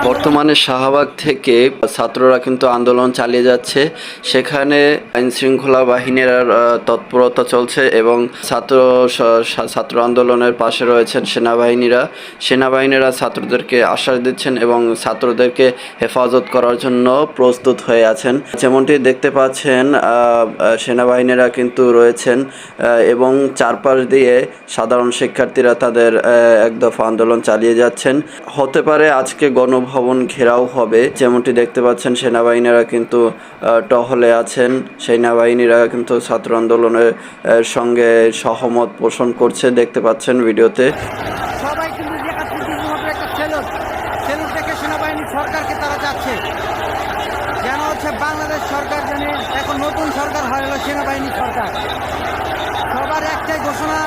বর্তমানে শাহবাগ থেকে ছাত্ররা কিন্তু আন্দোলন চালিয়ে যাচ্ছে। সেখানে আইন শৃঙ্খলা বাহিনীর তৎপরতা চলছে এবং ছাত্র আন্দোলনের পাশে রয়েছেন সেনাবাহিনীরা ছাত্রদেরকে আশ্বাস দিচ্ছেন এবং ছাত্রদেরকে হেফাজত করার জন্য প্রস্তুত হয়ে আছেন। যেমনটি দেখতে পাচ্ছেন সেনাবাহিনীরা কিন্তু রয়েছেন এবং চারপাশ দিয়ে সাধারণ শিক্ষার্থীরা তাদের এক দফা আন্দোলন চালিয়ে যাচ্ছেন। হতে পারে আজকে গণভবন ঘেরাও হবে। যেমনটি দেখতে পাচ্ছেন সেনাবাহিনীরা কিন্তু টহলে আছেন। সেনাবাহিনীরা কিন্তু ছাত্র আন্দোলনের সঙ্গে সহমত পোষণ করছে, দেখতে পাচ্ছেন ভিডিওতে। সবাই কিন্তু একটা সেলুট দেখে সেনাবাহিনী সরকারকে তারা যাচ্ছে যেন হচ্ছে বাংলাদেশ সরকার যেন এখন নতুন সরকার হয় হলো সেনাবাহিনী সরকার। সবার একটাই ঘোষণা,